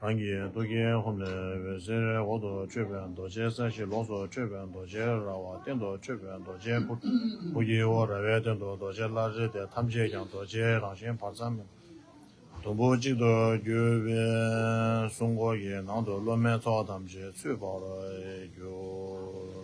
rangi dogi homne vezere odo cheban doje sashi loso cheban doje rawa tendo cheban doje bugi ora ve tendo doje laje de tamje yang doje rangshen parzam 동부 지도 교회 송고에 나도 로맨 사담제 출발을 요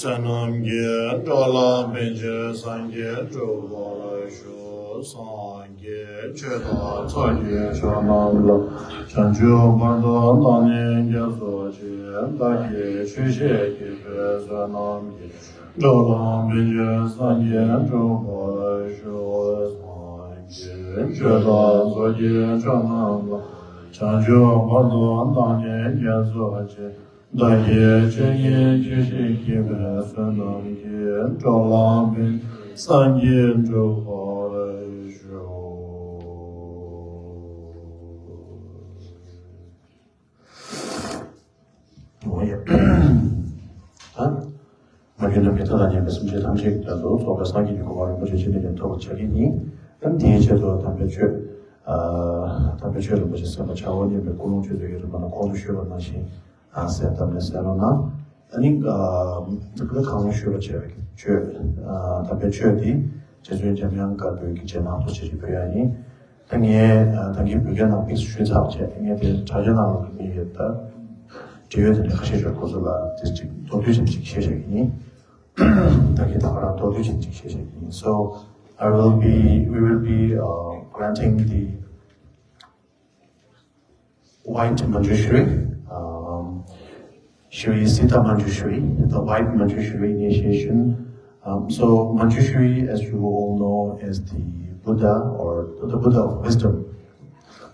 Sanam ge dola benje sangye jobo shu Sangye Cheda Tsagye Chanamla Chanju Bardo Nani Gyasoji Dagi Shushe Kipe Sanamye Jolam Binje Sangye Jobo Shu Sangye Cheda Tsagye Chanamla Chanju Bardo Nani Gyasoji Dagi Shushe Kipe Sanamye Jolam Binje Sangye Jobo Magana Petala Messenger Tanjik, the Lord of the Sagi Rinpoche and Togo Chagini, and the Cheto temperature, which is Sama Chawani, the Kulunchi, the Kolushu Nashi, Asset and Messalona. I think the Kamushu Chevik, temperature, Jesuit Jamianka, the kitchen out to Chipriani, and yet, thank you began a big street out, and yet the Tajana will be at that. 제외된 학시적 고소가 도주진 직시적이니 다기다라 도주진 직시적이니. So we will be granting the white Manjushri, Shri Sita Manjushri, the white Manjushri initiation. So Manjushri, as you all know, is the Buddha or the Buddha of wisdom.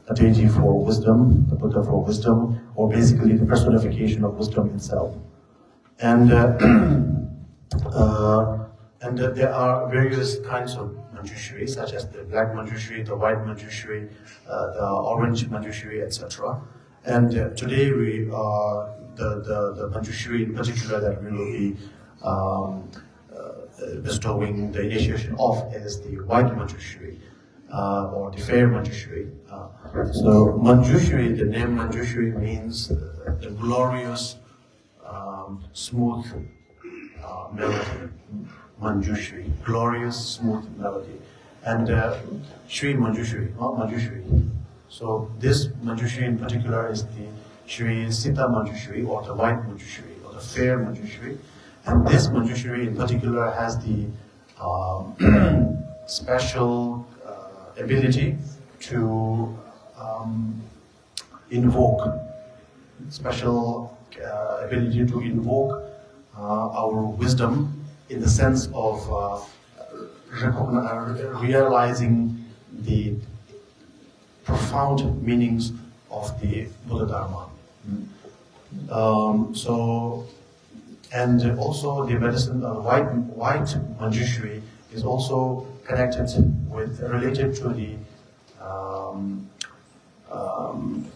A deity for wisdom, the Buddha for wisdom, or basically the personification of wisdom itself. And there are various kinds of Manjushri, such as the black Manjushri, the white Manjushri, the orange Manjushri, etc. And today the Manjushri in particular that we will be bestowing the initiation of is the white Manjushri. Or the fair Manjushri. So Manjushri, the name Manjushri means the glorious, smooth melody. Manjushri, glorious, smooth melody. And Shri Manjushri, not Manjushri. So this Manjushri in particular is the Shri Sita Manjushri, or the white Manjushri, or the fair Manjushri. And this Manjushri in particular has the special ability to invoke our wisdom in the sense of realizing the profound meanings of the Buddha Dharma. And also the medicine, white Manjushri is also related to the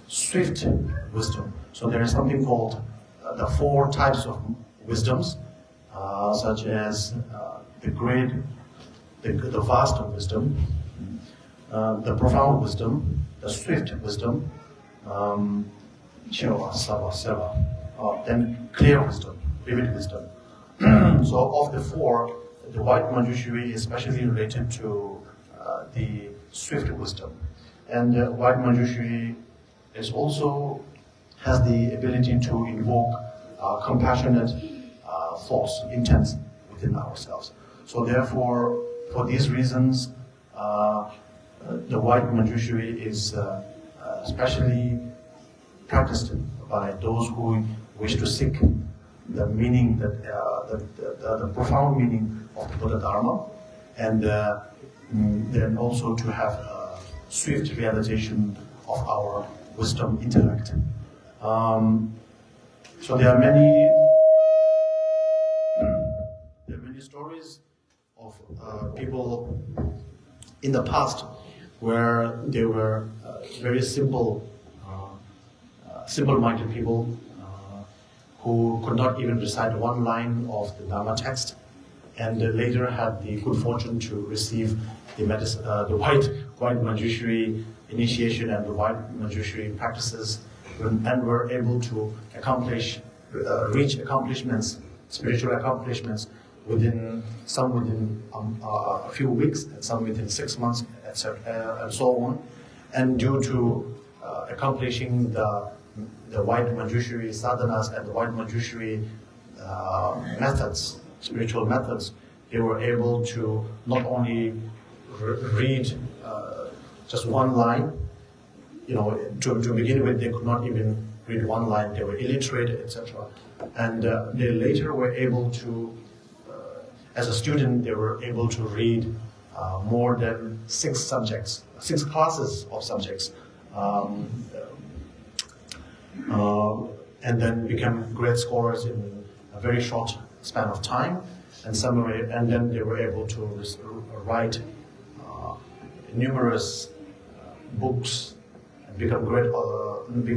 swift wisdom. So there is something called the 4 types of wisdoms, such as the vast wisdom, the profound wisdom, the swift wisdom, then clear wisdom, vivid wisdom. So of the 4, the white Manjushri is especially related to the swift wisdom. And white Manjushri has the ability to invoke compassionate thoughts, intents within ourselves. So therefore, for these reasons, the white Manjushri is especially practiced by those who wish to seek the meaning, the profound meaning of the Buddha Dharma, and then also to have a swift realization of our wisdom intellect. So there are many stories of people in the past where they were very simple-minded people who could not even recite one line of the Dharma text, and later had the good fortune to receive the white Manjushri initiation and the white Manjushri practices, and were able to reach accomplishments, spiritual accomplishments, some within a few weeks, and some within 6 months, etc., and so on. And due to accomplishing the white Manjushri sadhanas and the white Manjushri methods, spiritual methods, they were able to not only read just one line. To begin with, they could not even read one line. They were illiterate, etc. And they later were able to, as a student, they were able to read more than 6 classes of subjects, and then became great scholars in a very short span of time. And then they were able to write numerous books and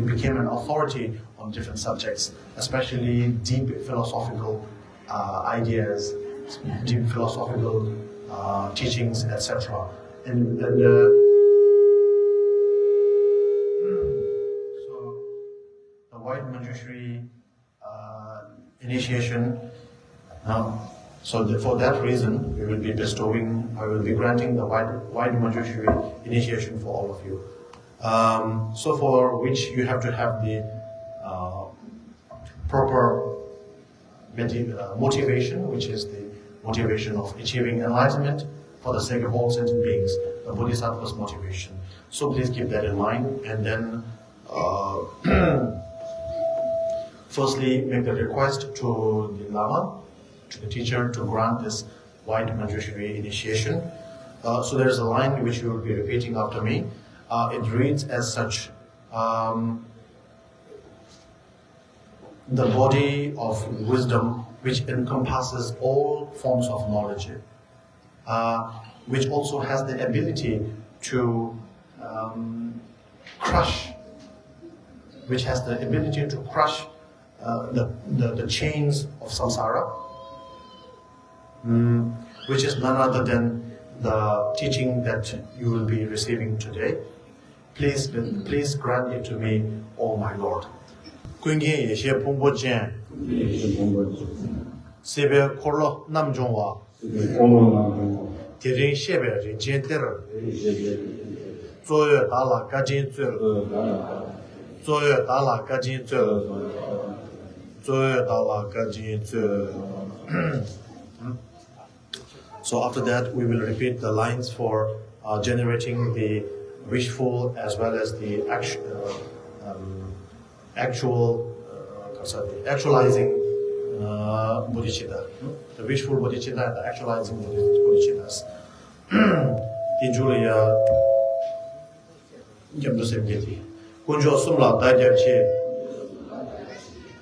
became an authority on different subjects, especially deep philosophical ideas, deep philosophical teachings, etc. And so the White Manjushri initiation. For that reason, I will be granting the White Manjushri initiation for all of you. So for which you have to have the proper motivation, which is the motivation of achieving enlightenment for the sake of all sentient beings, the Bodhisattva's motivation. So please keep that in mind, and then firstly make the request to the Lama, to the teacher, to grant this White Manjushri initiation. So there's a line which you will be repeating after me. It reads as such: the body of wisdom which encompasses all forms of knowledge, which also has the ability to crush, the chains of samsara, which is none other than the teaching that you will be receiving today. Please grant it to me, O my Lord. Kungi yeshe pungpo jen, sebe korlo namjongwa, tiring shebe rinjen ter, zoye dala gajin zul, zoye dala gajin zul, zoye dala gajin zul. So after that, we will repeat the lines for generating the wishful as well as the actualizing bodhicitta. The wishful bodhicitta and the actualizing bodhicittas. In Julia, Jabdusem Kunjo Sumla Dajabchi,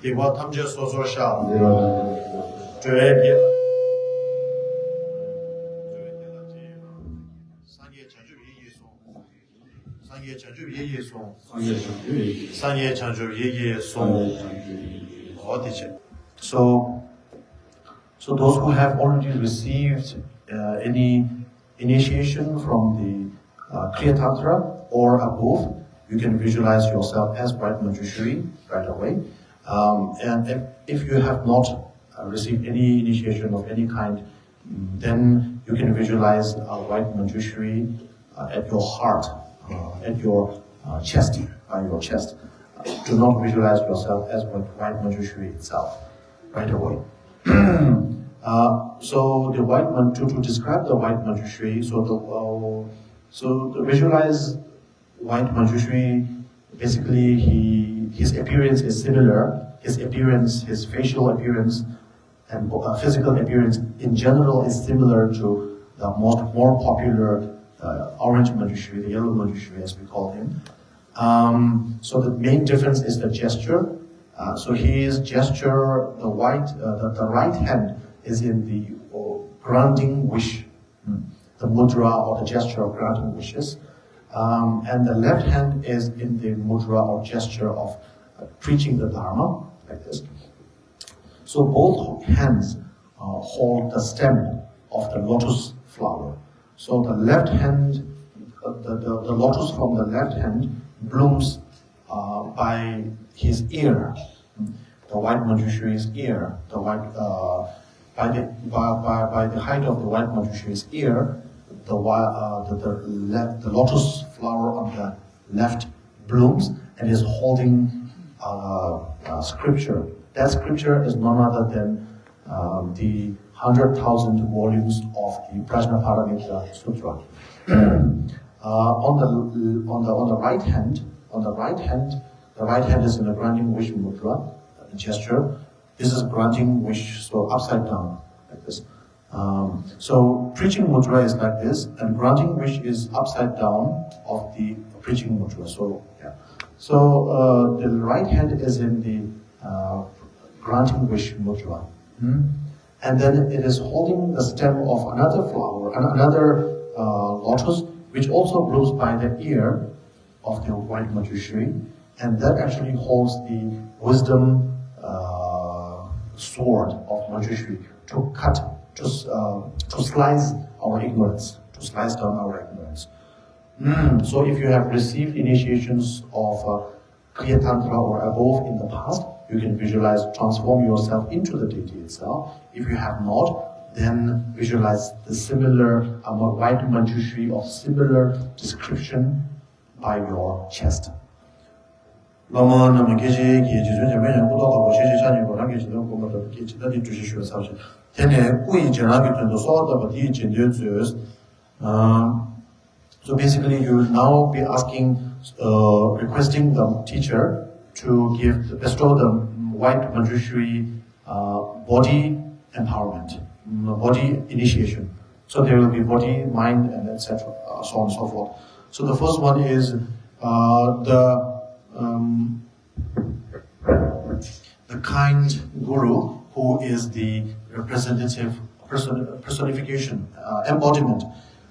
Igwa Tamja Sososha, Joebi. So those who have already received any initiation from the Kriya Tantra or above, you can visualize yourself as White Manjushri right away. And if you have not received any initiation of any kind, then you can visualize a White Manjushri at your heart, at your chest, by your chest. Do not visualize yourself as White Manjushri itself right away. So the to describe the White Manjushri, so to visualize White Manjushri, basically his appearance is similar. His facial appearance and physical appearance in general is similar to the more popular orange Manjushri, the yellow Manjushri as we call him. So the main difference is the gesture. So his gesture, the right hand is in the granting wish, the mudra or the gesture of granting wishes, and the left hand is in the mudra or gesture of preaching the Dharma, like this. So both hands hold the stem of the lotus flower. So the left hand, the lotus from the left hand blooms by his ear, the White Manjushri's ear. By the height of the White Manjushri's ear, the lotus flower on the left blooms and is holding scripture. That scripture is none other than the 100,000 volumes of the Prajnaparamita Sutra. On the right hand, the right hand is in the granting wish mudra gesture. This is granting wish, so upside down, like this. So preaching mudra is like this, and granting wish is upside down of the preaching mudra. So yeah. So the right hand is in the granting wish mudra, and then it is holding the stem of another flower, another lotus, which also grows by the ear of the white Manjushri, and that actually holds the wisdom sword of Manjushri to cut, to slice our ignorance, to slice down our ignorance. So if you have received initiations of Kriya Tantra or above in the past, you can visualize, transform yourself into the deity itself. If you have not, then visualize the similar white Manjushri of similar description by your chest. Lama nama keje ki jizu jame yang kudo ka boshe je chani ko rangi jidan ko mata ki jidan di tushi shwe sa che tene kui jena ki tendo so da ba di jinde zeus. So basically you will now be asking requesting the teacher to bestow the white Manjushri body empowerment, body initiation. So there will be body, mind, and etc. So on and so forth. So the first one is the kind guru who is the representative personification, embodiment,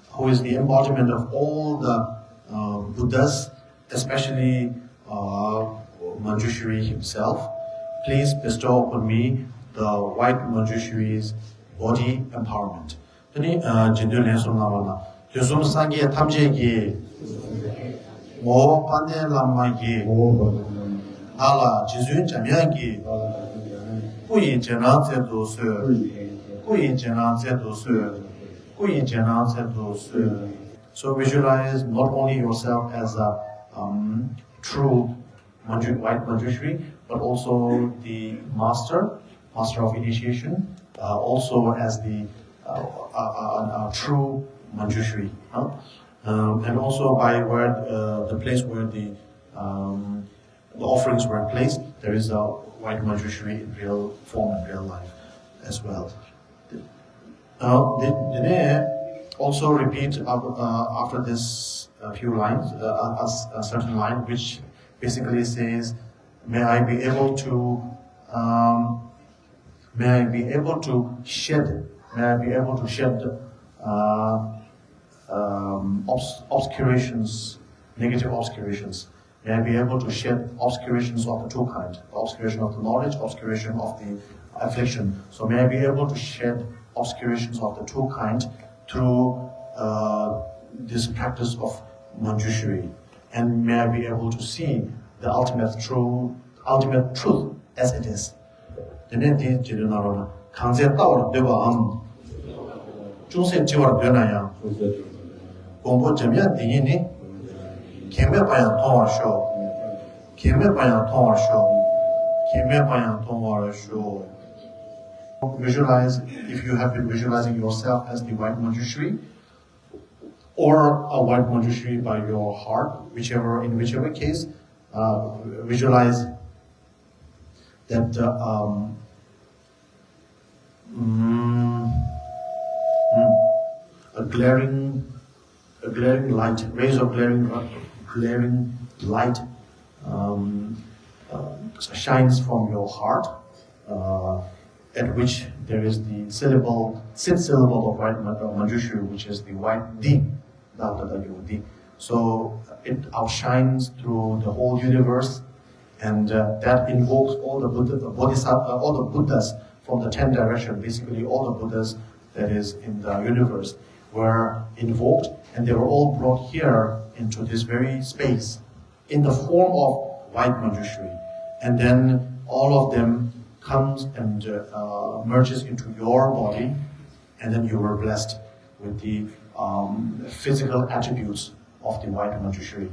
who is the embodiment of all the Buddhas, especially Manjushri himself. Please bestow upon me the white Manjushri's body empowerment. Tani jindu lensum nawana. Yusum sangi tamje gi mo pande lama gi ala jizun jamyan gi kui jena tse do se kui jena tse do se kui jena tse do se. So visualize not only yourself as a true white Manjushri, but also the master of initiation, also as the true Manjushri, and also by where the place where the offerings were placed, there is a white Manjushri in real form, in real life, as well. They also repeat after this few lines, a certain line which basically says, may I be able to shed obscurations, negative obscurations. May I be able to shed obscurations of the two kinds, the obscuration of the knowledge, obscuration of the affliction. So may I be able to shed obscurations of the two kinds through this practice of Manjushri. And may I be able to see the ultimate truth as it is. Visualize, if you have been visualizing yourself as the white Manjushri, or a white Manjushri by your heart, in whichever case, visualize that a glaring light, rays of glaring light shines from your heart, at which there is the sixth syllable of white Manjushri, which is the white D, D. So it outshines through the whole universe, and that invokes all the all the Buddhas from the 10 directions. Basically, all the Buddhas that is in the universe were invoked, and they were all brought here into this very space in the form of white Manjushri, and then all of them comes and merges into your body, and then you were blessed with the physical attributes of the white Manjushri.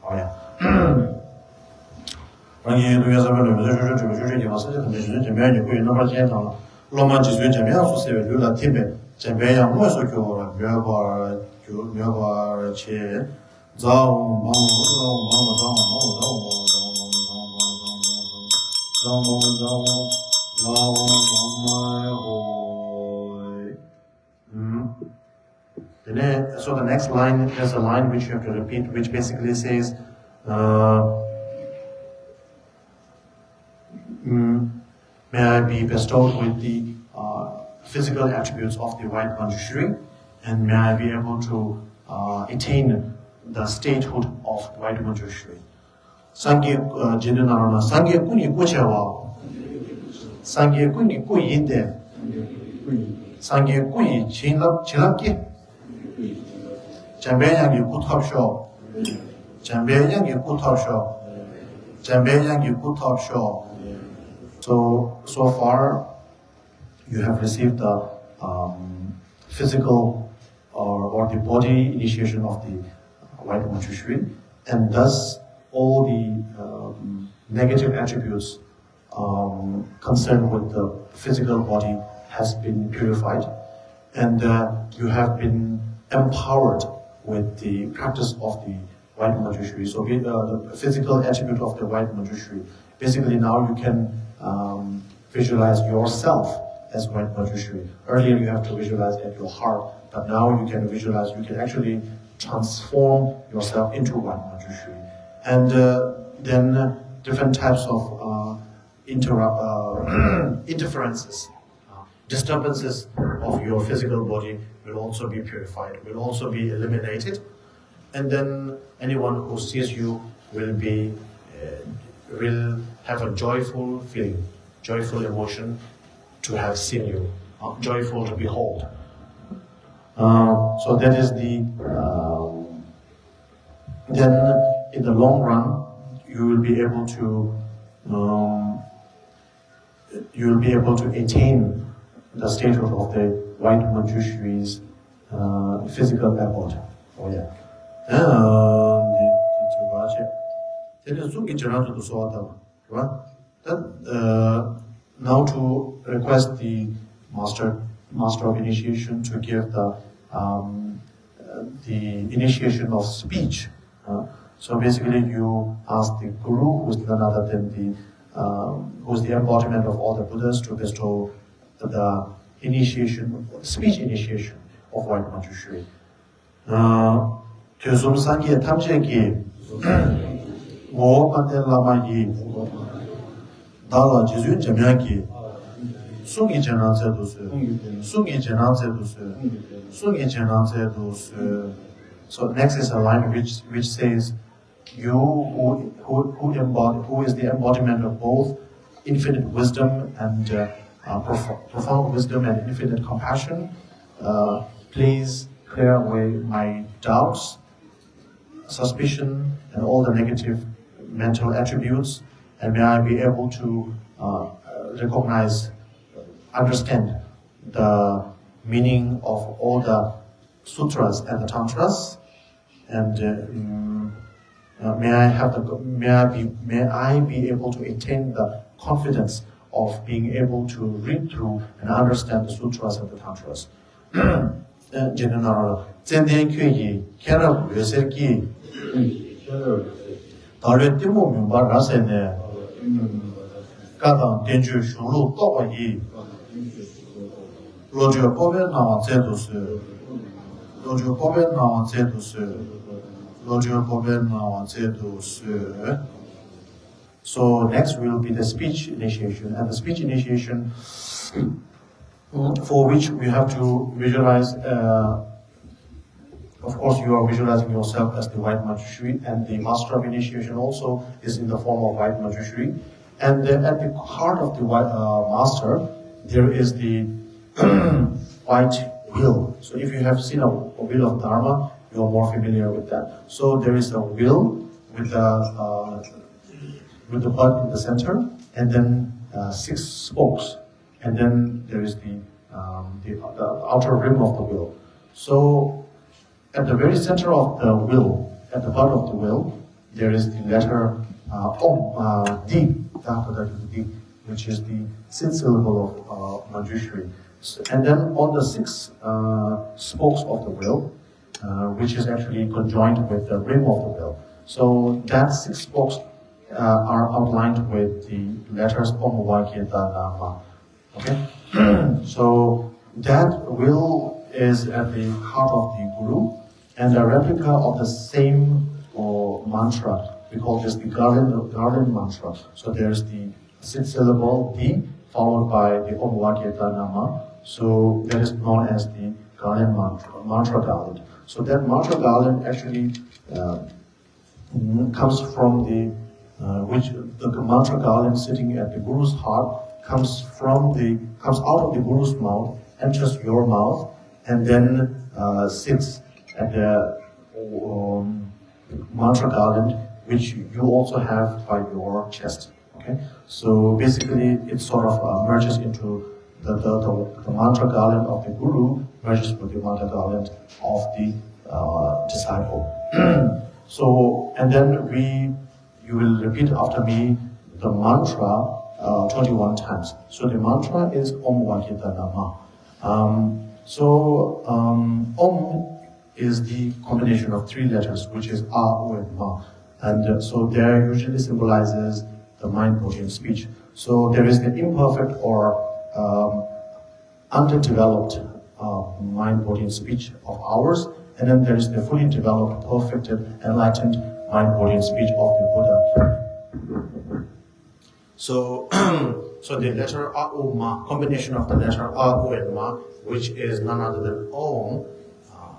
Oh yeah. Loma Jisu Jamia so se lula timbe Jambeya mo so kyo myobar che zao So the next line is a line which you have to repeat, which basically says, may I be bestowed with the physical attributes of the white Manjushri, and may I be able to attain the statehood of white Manjushri. Sangye Jinunarana, Sangye Kuni Kuchewa, Sangye Kuni Kuyinde, Sangye Kuyi Chilaki, Jambeyangi Kutopsho, Jambeyangi Kutopsho, Jambeyangi Kutopsho. So far, you have received the physical or the body initiation of the white Manjushri, and thus all the negative attributes concerned with the physical body has been purified, and you have been empowered with the practice of the white Manjushri. So the physical attribute of the white Manjushri, basically now you can visualize yourself as white Manjushri. Earlier you have to visualize at your heart, but now you can visualize, you can actually transform yourself into white Manjushri. And then different types of interferences, disturbances of your physical body will also be purified, will also be eliminated. And then anyone who sees you will have a joyful feeling, joyful emotion to have seen you, joyful to behold. So that is then in the long run, you will be able to attain the statehood of the white Manjushri's physical body. Oh yeah. Now to request the master of initiation to give the initiation of speech. So basically, you ask the guru, who is none other than who is the embodiment of all the Buddhas, to bestow the initiation, speech initiation of white Manjushri. Kyosum Sangye Tamjeki Mo Pate Lama Yi Dala Jizu Jamyaki Sungi Jananze Dusu Sungi Jananze Dusu Sungi Jananze Dusu. So next is a line which says, you who is the embodiment of both infinite wisdom and profound wisdom and infinite compassion, please clear away my doubts, suspicion, and all the negative mental attributes, and may I be able to recognize, understand the meaning of all the sutras and the tantras, and may I be able to attain the confidence of being able to read through and understand the sutras and the tantras. General, Zenden Kyi, Kera Veserki, Taretimu Mumba Rasene, Kadam Tenju Shulu Toba Yi, Roger Poven Nawan Zedus, Roger Poven Nawan Zedus, Roger Poven Nawan Zedus. So next will be the speech initiation, and the speech initiation, for which we have to visualize, of course you are visualizing yourself as the white Manjushri, and the master of initiation also is in the form of white Manjushri. And at the heart of the white master, there is the white will. So if you have seen a wheel of Dharma, you are more familiar with that. So there is a wheel with the bud in the center, and then 6 spokes, and then there is the outer rim of the wheel. So at the very center of the wheel, at the bud of the wheel, there is the letter D. which is the sixth syllable of Manjushri. And then on the six spokes of the wheel, which is actually conjoined with the rim of the wheel. So that six spokes are outlined with the letters Om Vakya Nama. Okay? So that wheel is at the heart of the Guru, and a replica of the same mantra. We call this the garland mantra. So there's the sixth syllable D, followed by the Om Vakya Nama. So that is known as the garland mantra garland. So that mantra garland actually comes from the mantra garland sitting at the Guru's heart comes out of the Guru's mouth, enters your mouth, and then sits at the mantra garland, which you also have by your chest. Okay, so basically it sort of merges into the mantra garland of the Guru, merges with the mantra garland of the disciple. So, and then you will repeat after me the mantra 21 times. So the mantra is Om Vakya Nama. Om is the combination of three letters, which is A, O, and Ma. And so there usually symbolizes the mind, body, and speech. So there is the imperfect or underdeveloped mind, body, and speech of ours, and then there is the fully developed, perfected, enlightened mind, body, and speech of the Buddha. So, so the letter A, O, Ma, combination of the letter A, O, and Ma, which is none other than Om.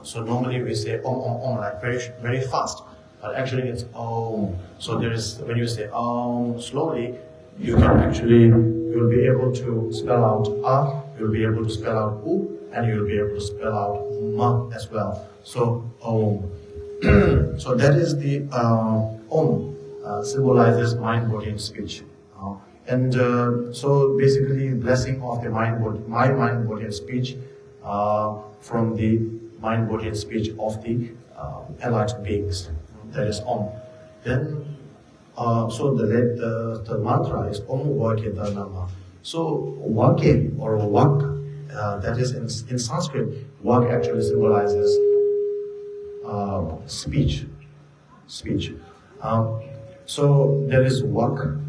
So normally we say Om, like very, very fast, but actually it's Om. So there is, when you say Om slowly, you will be able to spell out A, you'll be able to spell out U, and you'll be able to spell out Ma as well. So Om. So that is the Om, symbolizes mind, body, and speech. And so basically blessing of the mind, body, and speech from the mind, body, and speech of the enlightened beings. That is Om. Then, so the mantra is Om Vakya Nama. So Vakya or Vak, that is in Sanskrit, Vak actually symbolizes speech. So there is Vak,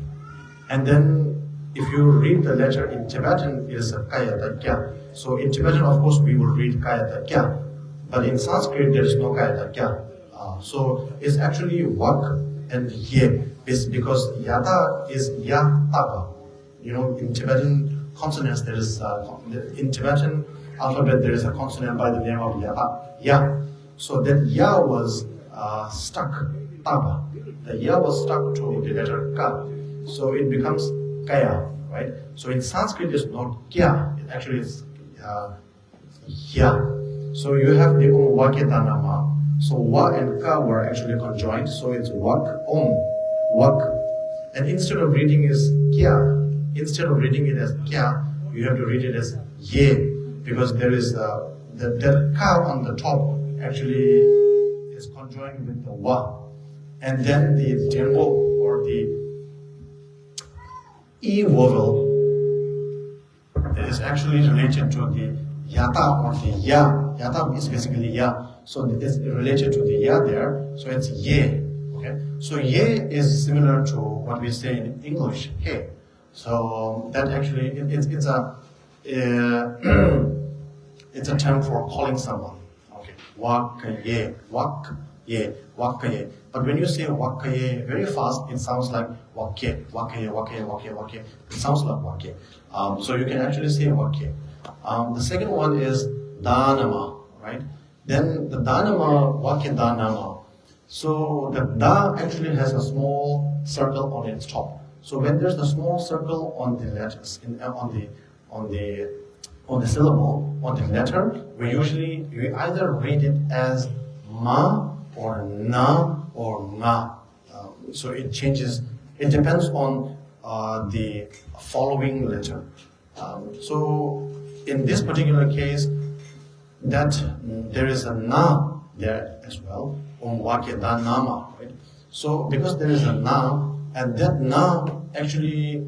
and then if you read the letter in Tibetan, it is Kaya Tatya. So in Tibetan, of course, we will read Kaya Tatya, but in Sanskrit there is no Kaya Tatya. So it's actually Vak and Ye, because Yata is Ya Tapa. You know, in Tibetan consonants there is in Tibetan alphabet there is a consonant by the name of Yata, Ya. So that Ya was stuck, Tapa. The Ya was stuck to the letter Ka. So it becomes Kaya, right? So in Sanskrit it's not Kya, it actually is Ya. So you have the Om Vakya Nama. So Wa and Ka were actually conjoined, so it's Vak, Om, Vak. And instead of reading it as Kya, you have to read it as Ye, because there is the Ka on the top actually is conjoined with the Wa. And then the Dengo or the E vowel is actually related to the Yata or the Ya. Yata is basically Ya. So it's related to the Ya there. So it's Ye. Okay. So Ye is similar to what we say in English, Hey. So that actually it's a term for calling someone. Okay. Wakaye, wakaye, wakaye. But when you say wakaye very fast, it sounds like wakaye, wakaye, wakaye, wakaye, wakaye. It sounds like wakaye. So you can actually say wakaye. The second one is danama, right? Then the danama, wakya danama. So the da actually has a small circle on its top. So when there's a small circle on the letters, on the syllable, on the letter, we either read it as ma or na or nga. So it changes. It depends on the following letter. So in this particular case, that there is a na there as well, Vakya Nama, right? So because there is a na, and that na actually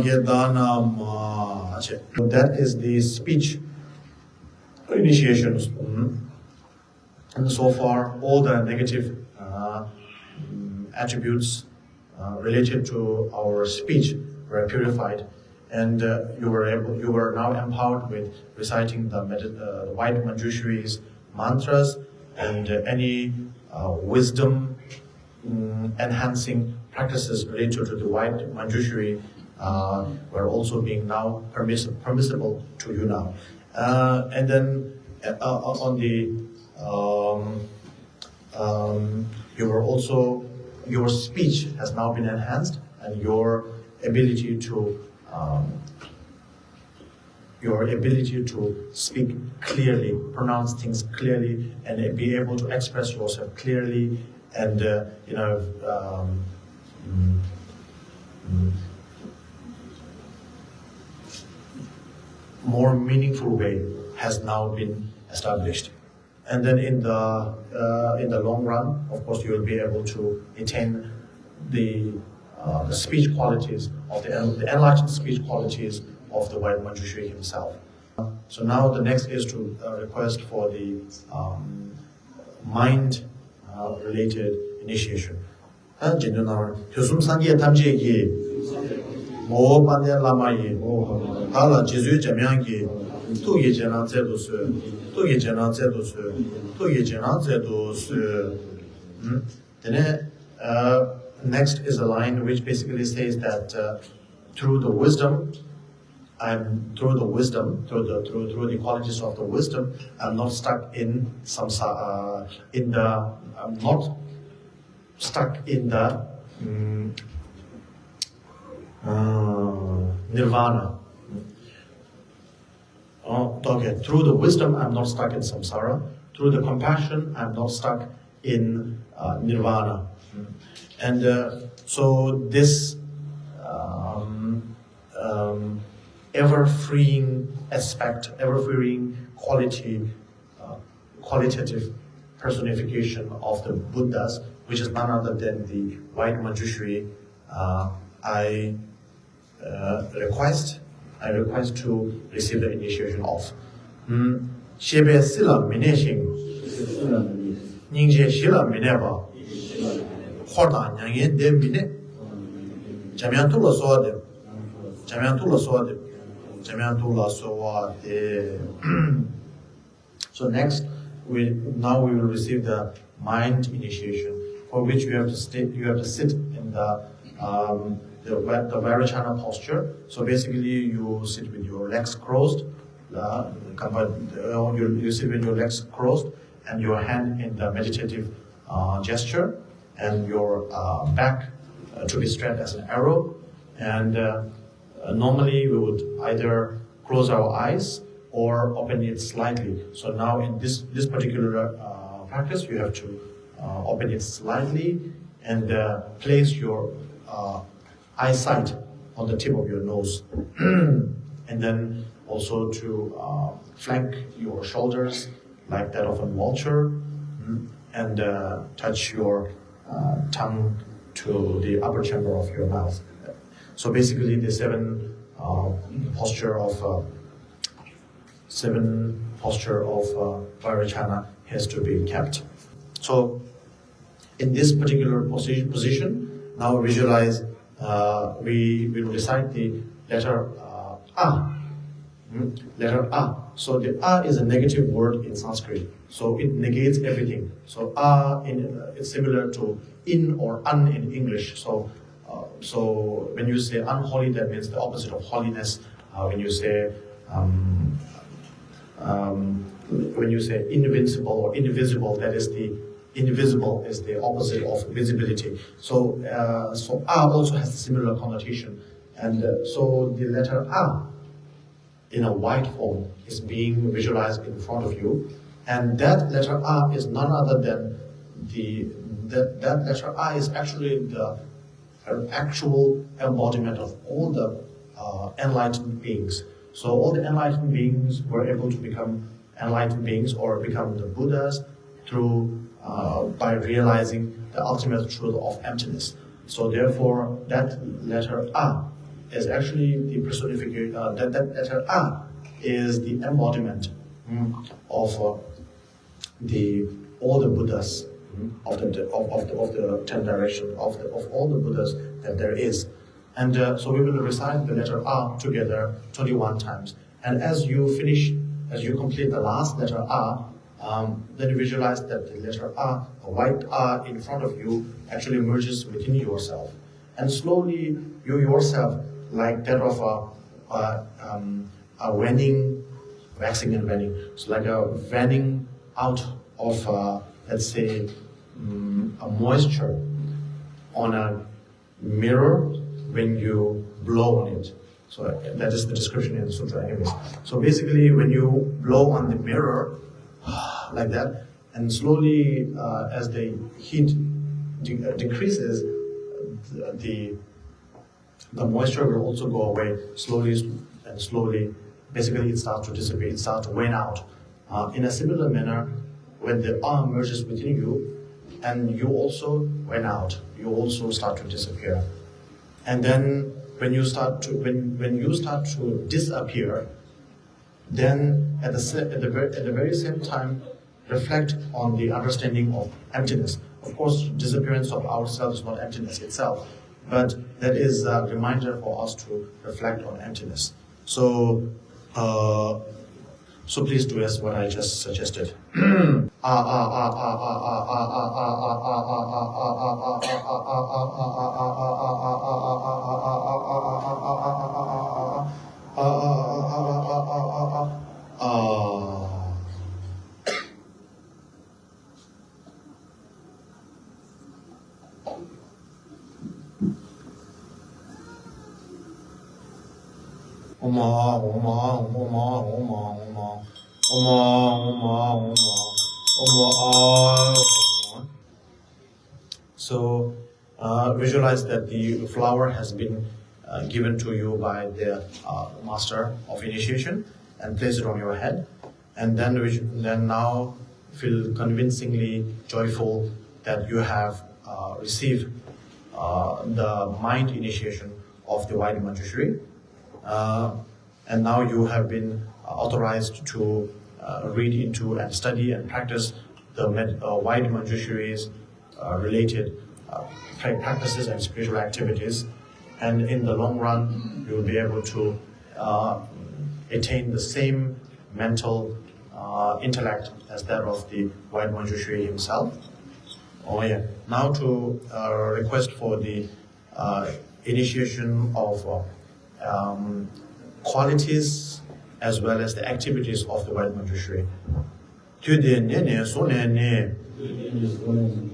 That is the speech initiations. And so far, all the negative attributes related to our speech were purified, and you were now empowered with reciting the white Manjushri's mantras and any wisdom enhancing practices related to the white Manjushri were also being now permissible to you now. And then on the your speech has now been enhanced, and your ability to speak clearly, pronounce things clearly, and be able to express yourself clearly, and more meaningful way has now been established. And then in the long run, of course, you will be able to attain the speech qualities of the enlightened speech qualities of the white Manjushri himself. So now the next is to request for the mind related initiation. next is a line which basically says that through the qualities of the wisdom, I'm not stuck in samsara, I'm not stuck in the nirvana. Okay, through the wisdom, I'm not stuck in samsara. Through the compassion, I'm not stuck in nirvana. And so this ever-freeing aspect, ever-freeing qualitative personification of the Buddhas, which is none other than the white Manjushri, I request to receive the initiation of. Shebe sila mineshing, ningje shila mineba, khorda nyangye de mine, jamyantula soade, jamyantula soade. So next, now we will receive the mind initiation, for which you have to sit in the Vairocana posture. So basically, you sit with your legs crossed. You sit with your legs crossed and your hand in the meditative gesture, and your back to be straight as an arrow. And normally we would either close our eyes or open it slightly. So now in this particular practice, you have to open it slightly and place your eyesight on the tip of your nose. And then also to flank your shoulders like that of a vulture, and touch your tongue to the upper chamber of your mouth. So basically, the seven posture of Vairocana has to be kept. So in this particular position, now visualize, we will recite the letter A. Letter A. So the A is a negative word in Sanskrit. So it negates everything. So A it's similar to in or un in English. So when you say unholy, that means the opposite of holiness. When you say invincible or invisible, that is the invisible is the opposite of visibility. So A also has a similar connotation, and so the letter A in a white form is being visualized in front of you, and that letter A is none other than that letter A is actually the actual embodiment of all the enlightened beings. So all the enlightened beings were able to become enlightened beings or become the Buddhas through by realizing the ultimate truth of emptiness. So therefore, that letter A is actually the personification. That letter A is the embodiment of all the Buddhas of the 10 directions of all the Buddhas that there is. And so we will recite the letter A together 21 times. And as you complete the last letter A, then you visualize that the letter A, a white A in front of you, actually merges within yourself. And slowly, you yourself, like that of a waning, waxing and waning. It's like a waning out of, let's say, a moisture on a mirror when you blow on it. So that is the description in the sutra anyways. So basically, when you blow on the mirror, like that, and slowly, as the heat decreases, the moisture will also go away slowly and slowly. Basically, it starts to dissipate, it starts to wane out. In a similar manner, when the A merges within you, and you also wane out, you also start to disappear. And then when you start to disappear, then at the very same time, reflect on the understanding of emptiness. Of course, disappearance of ourselves is not emptiness itself, but that is a reminder for us to reflect on emptiness. So So please do as what I just suggested. So visualize that the flower has been given to you by the master of initiation and place it on your head, and then now feel convincingly joyful that you have received the mind initiation of the white Manjushri, and now you have been authorized to read into and study and practice the white Manjushri's related practices and spiritual activities, and in the long run you will be able to attain the same mental intellect as that of the white Manjushri himself. Oh yeah. Now to request for the initiation of qualities as well as the activities of the white Manjushri.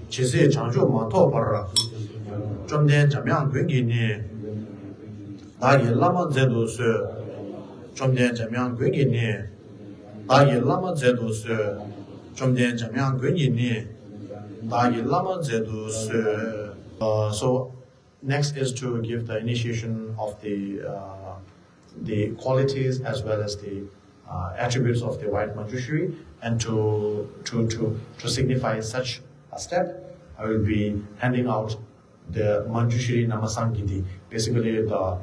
Chise Chanjo Mato Para Chomden Jamyan Gwingini Dagi Lama Zedus Chomden Jamyan Gwingini Dagi Lama Zedus Chomden Jamyan Gwingini Dagi Lama Zedus. So next is to give the initiation of the qualities as well as the attributes of the white Manjushri, and to signify such a step, I will be handing out the Manjushri Namasangiti, basically the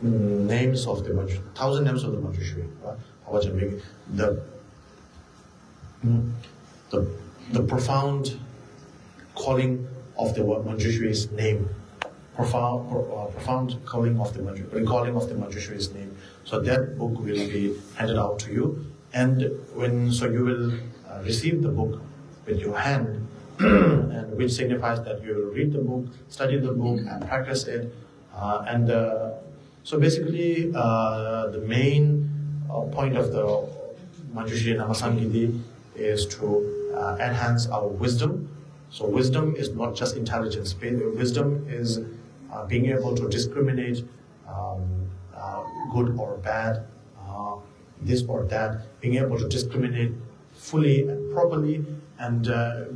names of the Manjushri, 1,000 names of the Manjushri. The profound calling of the Manjushri's name. Profound calling of the Manjushri's name. So that book will be handed out to you, and you will receive the book with your hand, and which signifies that you will read the book, study the book, and practice it. So basically, the main point of the Manjushri Namasangiti is to enhance our wisdom. So wisdom is not just intelligence. Wisdom is being able to discriminate good or bad, this or that, being able to discriminate fully and properly, and then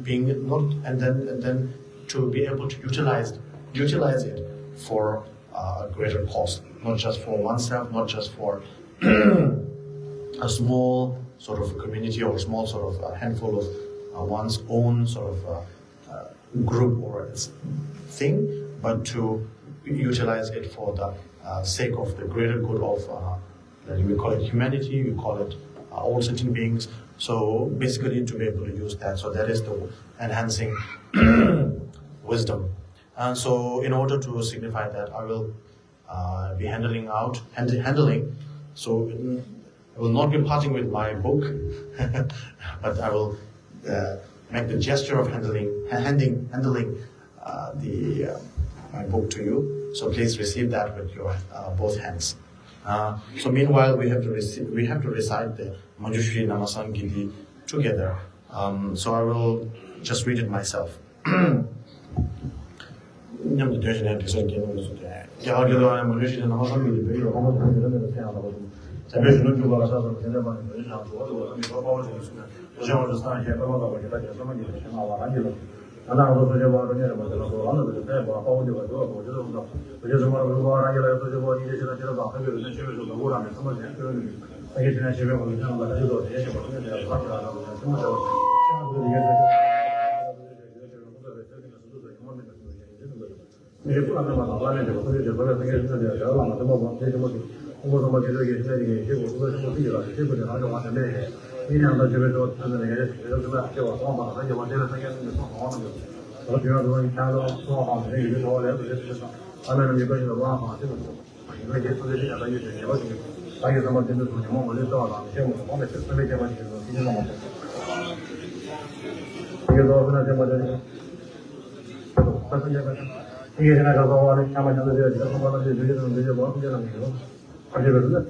to be able to utilize it for a greater cause, not just for oneself, not just for a small sort of community or a small sort of a handful of one's own sort of group or thing, but to utilize it for the sake of the greater good of, we call it humanity, we call it all sentient beings. So basically to be able to use that. So that is the enhancing wisdom. And so in order to signify that, I will be handling. So I will not be parting with my book, but I will make the gesture of handling my book to you. So please receive that with your both hands. So meanwhile, we have to recite the Manjushri Namasangiti together. So I will just read it myself. 因为这数字现在有些了解，还有什么真的是什么我们到了，像我们方面是没这么清楚，毕竟那么多。有时候可能这么的，但是这个，你现在搞搞完了，下面现在这个什么的这些东西，这些网这种内容，而且是的，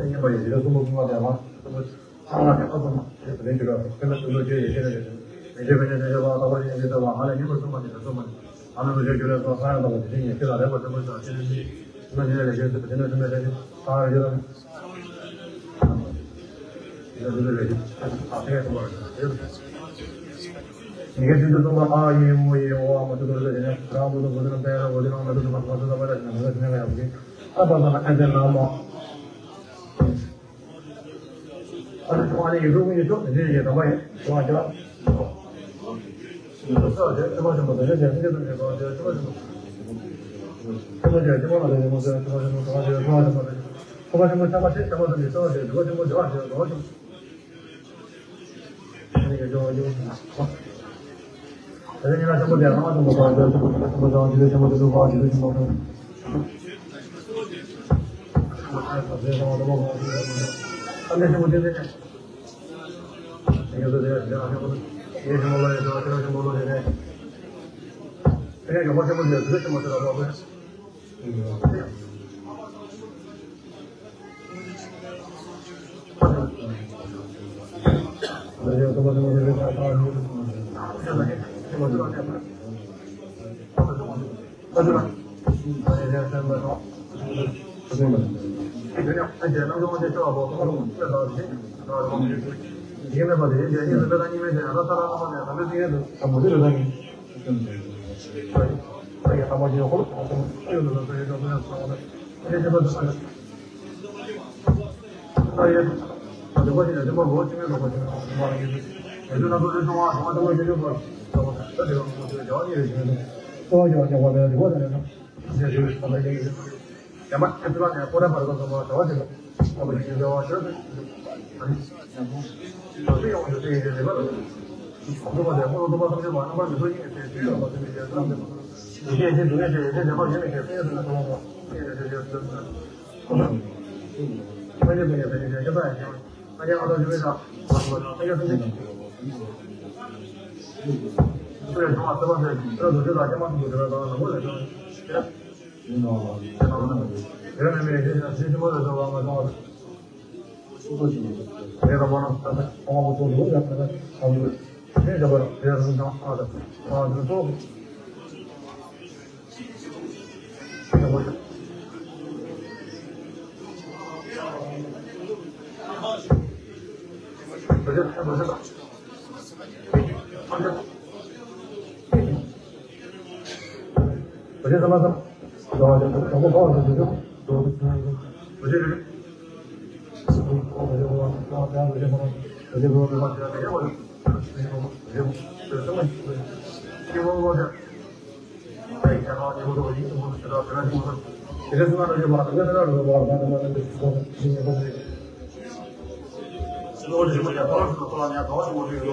你把有些什么什么的话，什么上了什么什么，就是那个跟着很多就有些人，那些人这些吧，他们这个吧，后来你不什么你什么，他们就觉得说反正他们这些年给他来过什么事，现在你，那现在那些真的真的这些，他觉得，这个这个，他这个什么，你看，就是说啊，业务啊，我这都是人家，然后我都带着我这种，我都什么，我知道我在那个样子，他把他们按在那么，他是说的有时候你说这些他妈也，是吧？就，什么什么的，这些东西说什么什么，什么这什么的，什么什么什么什么什么什么什么的，什么什么什么什么东西，说的什么什么什么什么什么，那个就。人家什么电话什么高，什么高，这个什么这个高，这个什么高，这什么什么高，他们什么这个，那个这个什么，也什么了，这个什么了，这个，人家什么什么这个什么知道不？这个什么什么这个我知道这个，我知道，这些什么说，这个，这个，而且那个我就知道我这个因为把这些因为这个你们这样的他们这些都他们这个东西，对，这个他们就好，有的这些都是说的，这些都是那也，这我现在这么多，今天都过去了，什么意思？也就那个人说啊，什么东西就说。这个我这个教你的就是，多教我的我的那种，这就是他们这个，要么就知道呢，过来把这个什么教这个，他们就是说这是，这个我就这个这个，如果在我他们就把他们说因为这个我这个这样的，你这些主要是这些好些那些这些什么什么，这些关键这些这些一般就，大家好多就为啥，那个是。对，什么什么是，这都知道，什么都知道，我来说，原来没这什么的时候，我说，这个我做路的，他们这个不，这个是好的，这个做，这个不是，不是的，我这什么什么，我搞的这个，我这个，我这样子就什么，我这个我这什么，因为我这，哎，然后你我一直我知道，这个什么，这个什么就把这个那个把那个我这什么也搞是多少年，搞是我这个。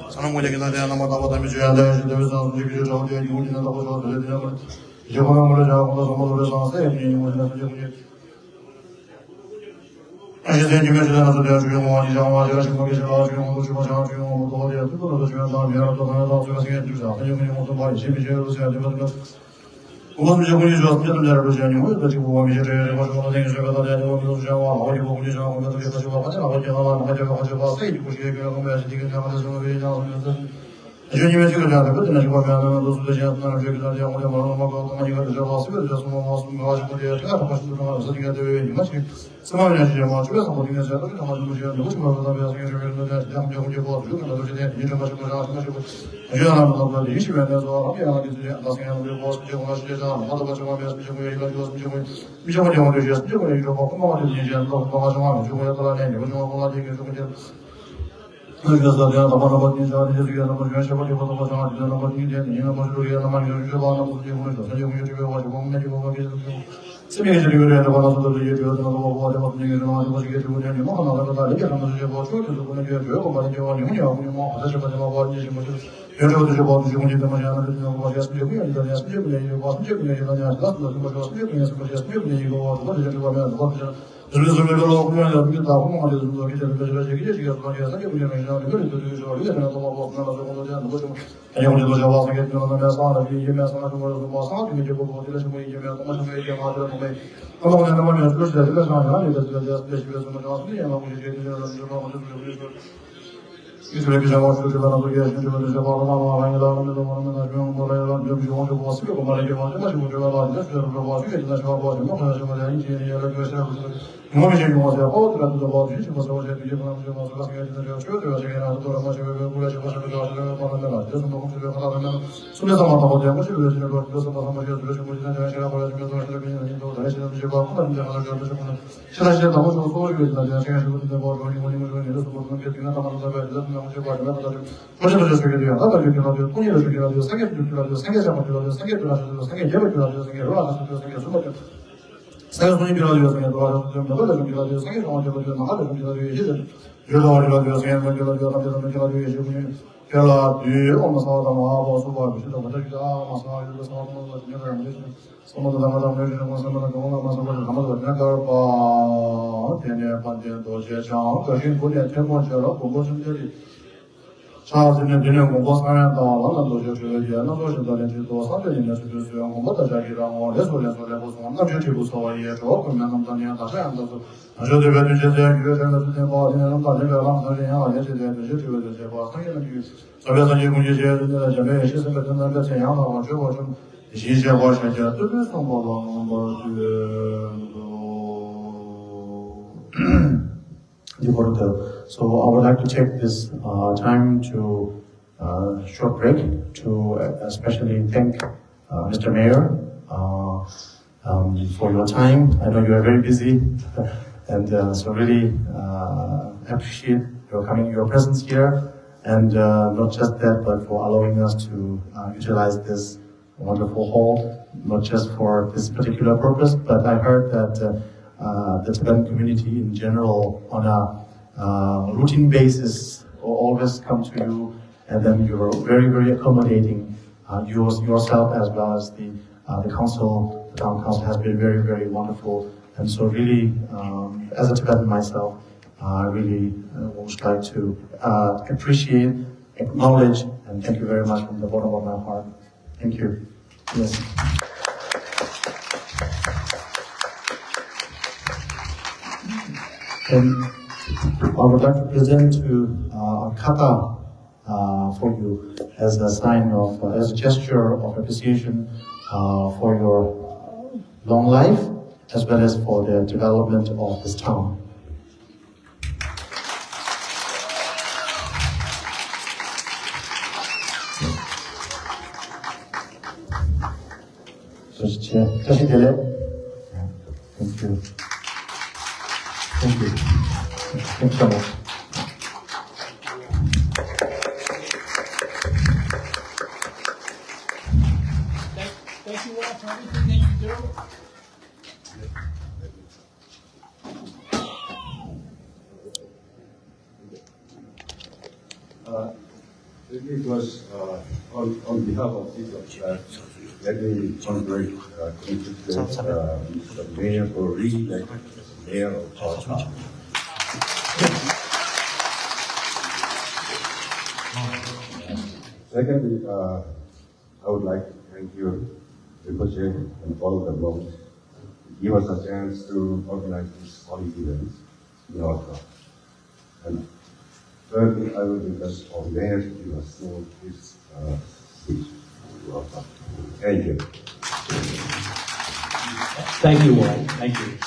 사람 고객이나 대한 아마다 보다 미주야 대한 대비상 지기주 정대 유진은 더 보다 되는 거 이거는 뭐냐 하고 정말 그래서 세미 뭐냐 이제 아시는 유명주는 대한 주요와 이장와 제가 지금 계시라 주요도 주고 장 주요 또 어디에 그거도 주요다 미안하다 하나도 주가 생겨 주자 아니면 무슨 말이 재미지어서 해야 되거든 그건 이제 군이 좋았으면 좀 잘해보지 아니고 지금 보험이 제일 가지고 생기셔가 다 되는 거 주장와 어디 보험이 좋아하고 그래서 계속 주고 같이 나가지 하나 가져가 세이고 시에 그냥 하면서 지금 나가서 좀 그냥 하면서 주님의 지금 자는 것들은 지금 하면은 도수도 지금 나는 저기 다 영어에 말하는 거 많이 가지고 와서 저 가지고 제가 가지고 들어가서 되게 되게 마치 스마트냐 지금 뭐 집에서 뭐 되게 제가 또 가지고 제가 너무 좀 하다 보면 생각을 좀 조금 보고 그러고 이제 이제 가지고 가지고 주야는 거 이시면 해서 하면 이제 나중에 우리 뭐 지금 가서 제가 하다 가지고 하면 지금 이거 가지고 지금 영어를 이제 지금 이거 뭐 그만 이제 뭐 가지고 하면 지금 여기다 내는 거 좀 하고 이제 좀 그래서 내가 나만은 이제 저기가 너무 열심히 하고 보다가 이제 너무 이제 내가 Manjushri 너무 열심히 하고 이제 오늘 저녁에 이제 가지고 먹는 거 가지고 세미게 저기 그래야 되고 나서도 이제 저도 너무 보고 하고 이제 너무 가지고 되고 이제 뭐 하나가 다 이제 너무 이제 뭐 저도 보는 게 저거 많이 좋아하는 게 아니고 뭐 다시 가지고 뭐 이제 뭐 여러분들 저 보고 지금 이제 너무 하나 그래서 뭐 가지고 이제 이제 이제 이제 뭐 이제 이제 나냐 나도 뭐 이제 이제 이거 뭐 이제 보면 뭐 그래서 그걸로 그냥 이렇게 다 공부하게 되는 거 이제 이제 그냥 생겨 보면 이제 그래도 이제 내가 뭐 나도 좀 하는 거 좀. 아니면 저 와서 이제 그러면 사람이 이제 사람이 뭐 사람이 이제 뭐 이제 뭐 이제 뭐 이제 뭐 하더라도 뭐 그러면 나는 그래서 그래서 나는 이제 집에서 뭐 나왔는데 뭐 이제 이제 제가 어떻게 하나 그게 이제 제가 바로 많이 나오는 거 보면 나중에 뭐라 좀 좋은 거 봤어요. 그 말에 뭐 제가 좀 제가 이제 저를 봐 주게 되나 제가 봐 주면 그래서 제가 이제 여러 가지 뭐가 이제 뭐 제가 어디라도 봐 주지 뭐 제가 이제 뭐 제가 제가 제가 나도 뭐 제가 뭐가 제가 말하는 그래서 뭐 제가 하다면 손에서 만나고 제가 뭐 제가 그래서 뭐 한번 제가 제가 보여주면서 제가 그냥 또 다시 제가 하다 이제 하나 그래서 사실 너무 좋은 소리가 있는데 제가 지금 뭐 그래서 뭐 그렇게 그냥 다 만나서 어제 저기 돼요. 나도 이렇게 가지고 돈이를 저기 가지고 상계 줄 가지고 상계 잡아 가지고 상계 줄 가지고 상계 예를 가지고 상계로 나가서 상계 좀 상계 돈이 필요하죠. 상계 도와서 좀 나가서 좀 가지고 상계 좀 가지고 나가서 좀 가지고 이제 여러 가지고 상계 좀 가지고 가지고 이제 그냥 별로 뒤에 오면서 다 나와서 수고하고 싶다. 그래서 마사 이렇게 사는 거 같은 거 하면 소모도 담아다 내주는 거 선물을 너무 많아서 가만히 그냥 봐. 대내 반대 도제장 그신 고대 태권처럼 공부 준비를 자신의 되는 공부 상한다. 나도 저 저기 나도 저도 또 사전이나 저도 공부도 자기랑 레소레소 레고서 남자 주고 소화에 저 그러면 남자냐 다시 앉아서 저도 배도 제대 교회에서 되는 거 아니면 남자가 남자냐 아니 제대로 저도 제가 상의는 저에서 이제 문제 제대로 전에 시스템 같은 데 제안하고 저거 좀 이제 와서 제가 뜻을 선보고 뭐 So I would like to take this time to short break to especially thank Mr. Mayor for your time. I know you are very busy, and so really appreciate your presence here, and not just that, but for allowing us to utilize this wonderful hall, not just for this particular purpose, but I heard that the Tibetan community in general on a routine basis will always come to you, and then you're very, very accommodating. Yourself as well as the council, the town council has been very, very wonderful. And so really, as a Tibetan myself, I really would like to appreciate, acknowledge, and thank you very much from the bottom of my heart. Thank you. Yes. And I would like to present to a kata for you as a sign of, as a gesture of appreciation for your long life, as well as for the development of this town. Thank you. Thank you. Thanks so much. Thank you all for everything that you do. It was on behalf of people let me congratulate the mayor for re-electing mayor of our town. Secondly, I would like to thank you, Rinpoche, and all the monks to give us a chance to organize these holy events in our town. And thirdly, I will request our mayor to give us this speech. Welcome. Thank you. Thank you all. Thank you.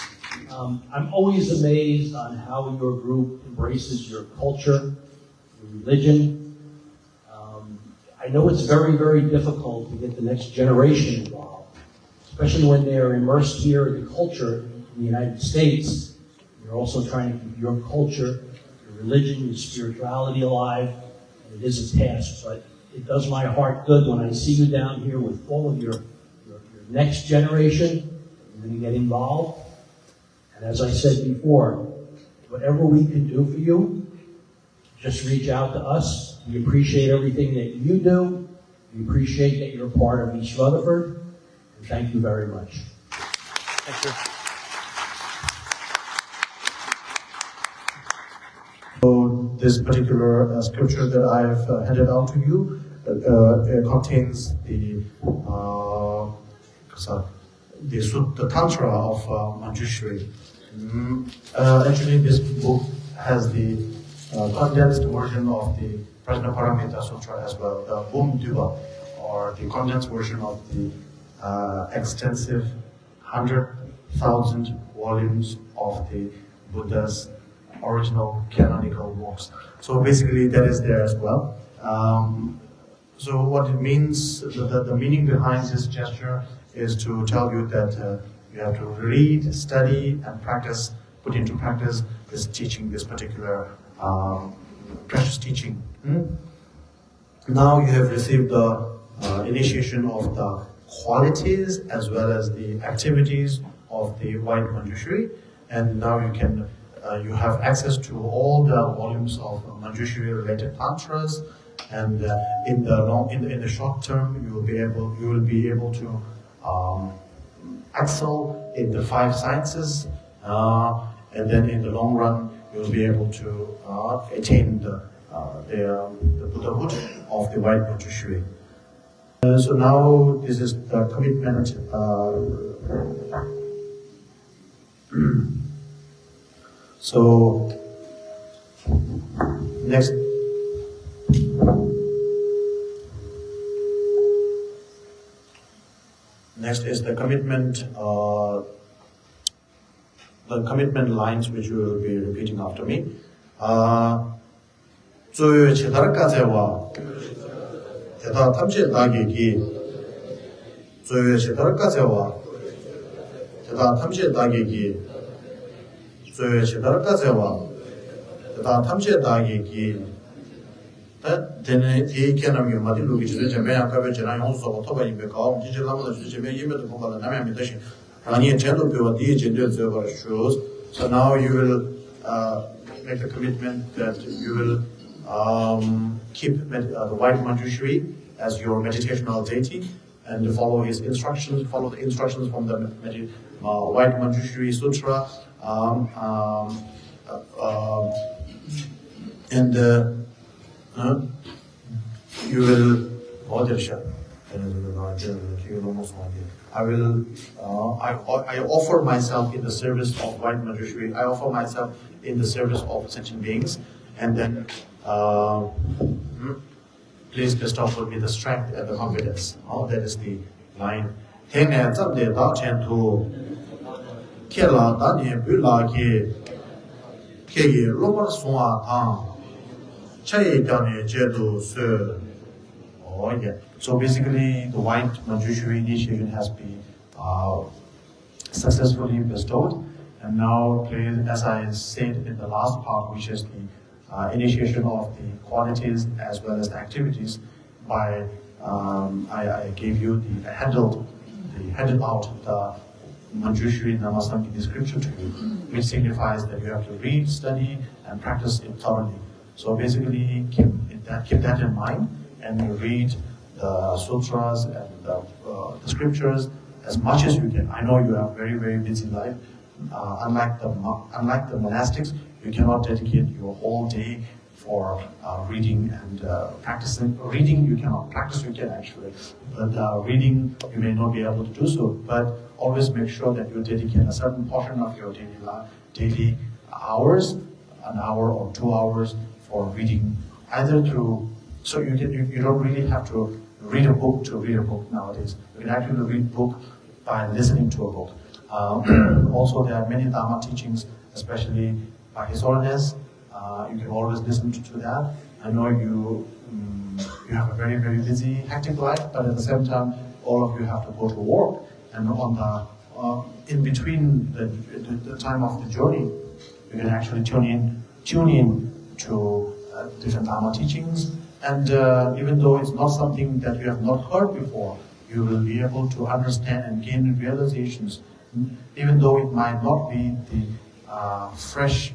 I'm always amazed on how your group embraces your culture, your religion. I know it's very, very difficult to get the next generation involved, especially when they are immersed here in the culture in the United States. You're also trying to keep your culture, your religion, your spirituality alive, and it is a task. But it does my heart good when I see you down here with all of your next generation. You're going to get involved. And as I said before, whatever we can do for you, just reach out to us. We appreciate everything that you do. We appreciate that you're part of East Rutherford. And thank you very much. Thank you. So this particular scripture that I've handed out to you contains the Tantra of Manjushri. Actually, this book has the condensed version of the Prajnaparamita Sutra as well, the Bum Duba, or the condensed version of the extensive 100,000 volumes of the Buddha's original canonical works. So basically that is there as well. So what it means, the meaning behind this gesture is to tell you that you have to read, study, and practice, put into practice this teaching, this particular precious teaching. Now you have received the initiation of the qualities as well as the activities of the white Manjushri, and now you can you have access to all the volumes of Manjushri related tantras, and in the short term you will be able to excel in the 5 sciences, and then in the long run you will be able to attain the Buddhahood of the white Manjushri. So now this is the commitment. So next is the commitment lines which you will be repeating after me. 조요 제다르까제와 대다 탐제 나기기 조요 제다르까제와 대다 탐제 나기기 조요 제다르까제와 대다 탐제 나기기 되네 이케나미 마디루기 주제메 아까베 제나 용서 토바이베 가움 지질라마도 주제메 예메도 공부하는 남양미 대신 아니 제도 배워 뒤에 제대로 저거 shows. So now you will make a commitment that you will keep the white Manjushri as your meditational deity and follow his instructions, follow the instructions from the white Manjushri Sutra, and you will I offer myself in the service of white Manjushri. I offer myself in the service of sentient beings, and then please bestow for me the strength and the confidence. That is the line. So basically, the white Manjushri initiation has been successfully bestowed, and now, please, as I said in the last part, which is the initiation of the qualities as well as the activities, by I gave you handed out the Manjushri Namasamgiti scripture to you, which signifies that you have to read, study, and practice it thoroughly. So basically, keep that in mind, and read the sutras and the scriptures as much as you can. I know you have a very, very busy life. Unlike the monastics, you cannot dedicate your whole day for reading and practicing. Reading you cannot, practice you can actually, but reading you may not be able to do so. But always make sure that you dedicate a certain portion of your daily hours, an hour or 2 hours, for reading, either through So you don't really have to read a book to read a book nowadays. You can actually read a book by listening to a book. Also, there are many Dharma teachings, especially by His Holiness. You can always listen to that. I know you have a very, very busy, hectic life, but at the same time, all of you have to go to work. And on the in between the time of the journey, you can actually tune in to different Dharma teachings. And even though it's not something that you have not heard before, you will be able to understand and gain realizations. Even though it might not be the fresh,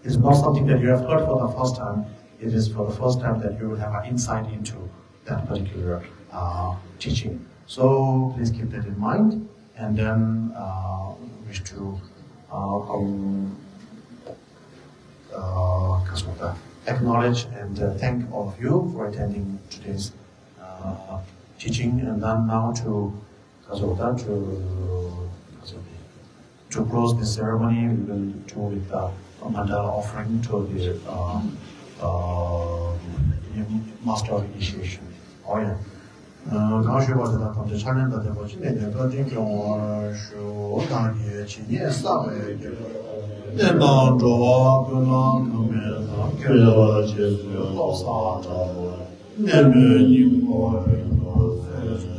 it's not something that you have heard for the first time. It is for the first time that you will have an insight into that particular teaching. So please keep that in mind. And then wish to acknowledge and thank all of you for attending today's teaching. And then now to close this ceremony, we will do with the mandala offering to the master of initiation. Oh yeah. 刚学过这个同志参人的这个今年这个经过是我当年今年3月这个年当中我跟那个面上给了结束好啥着我年年你我这个结束。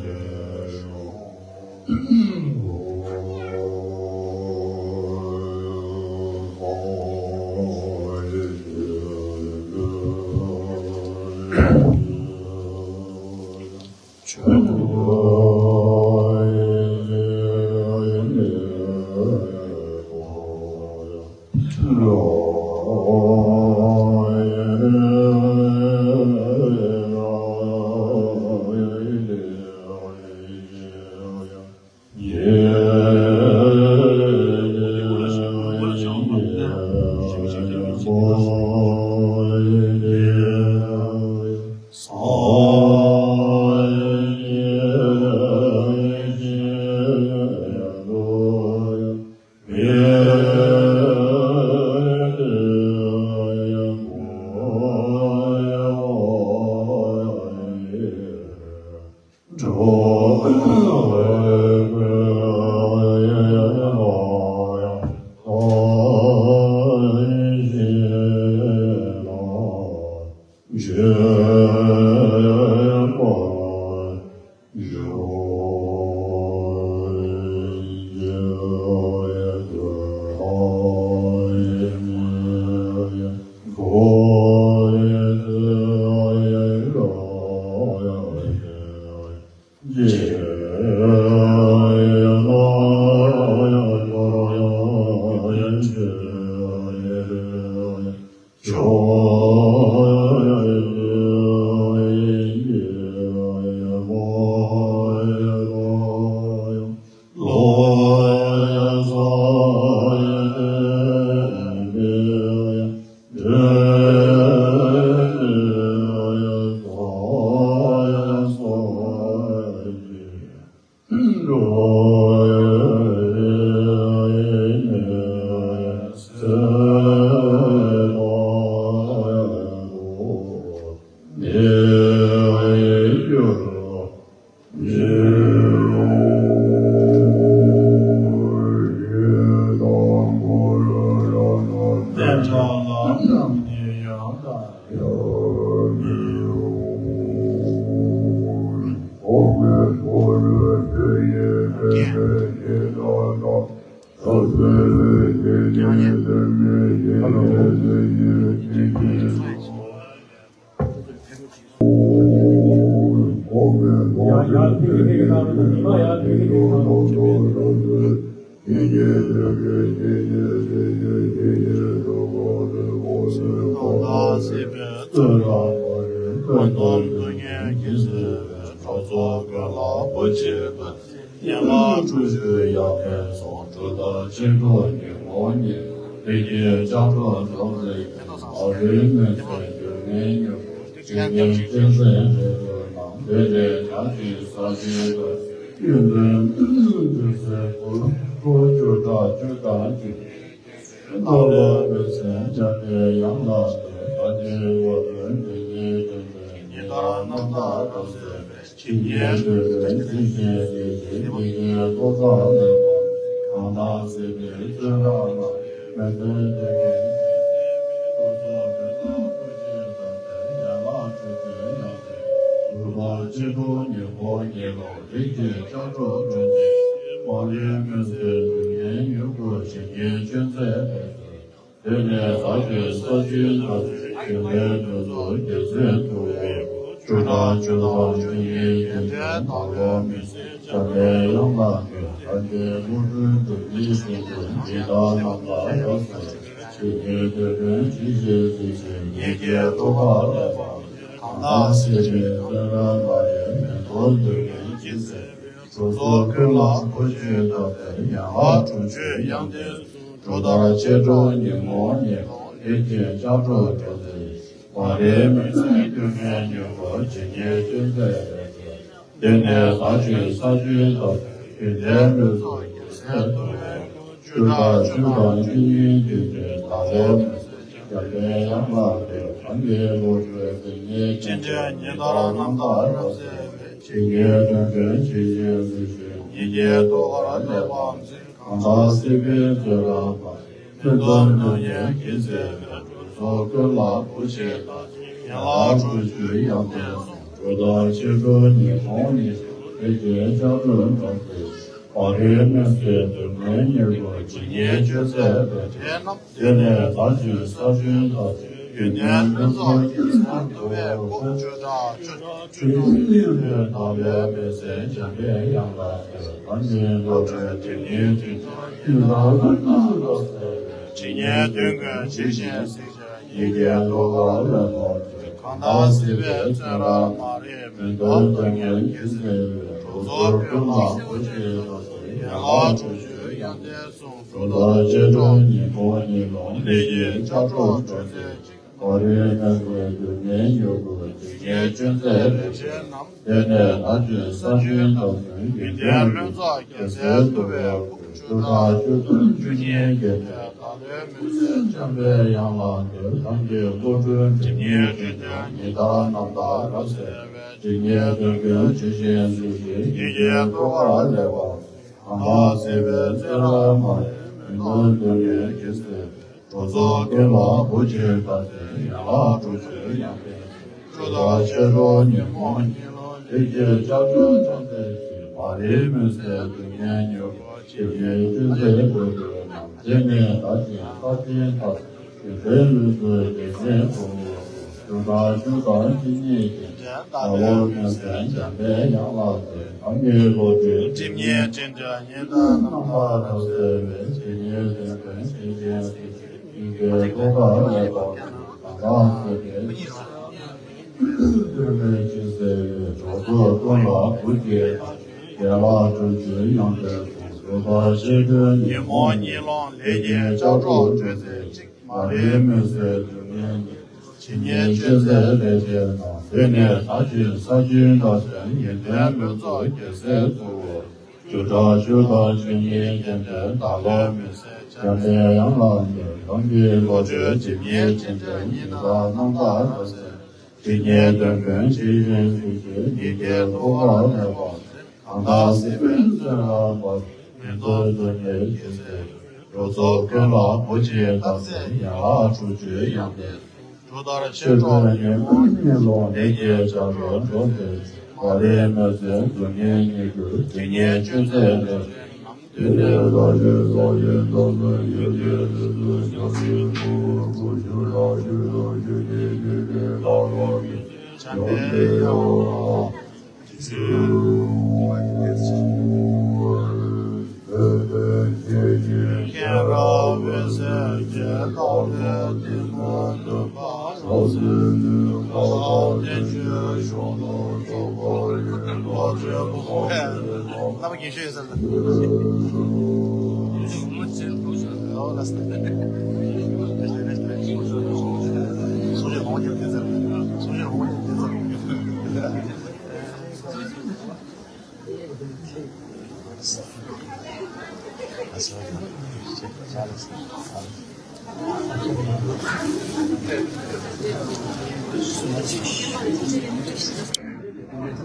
到了本身家的养老的，感觉我们这些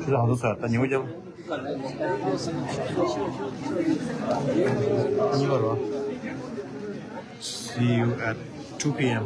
这好多菜，带牛角。你个是吧 ？See you at 2 p.m.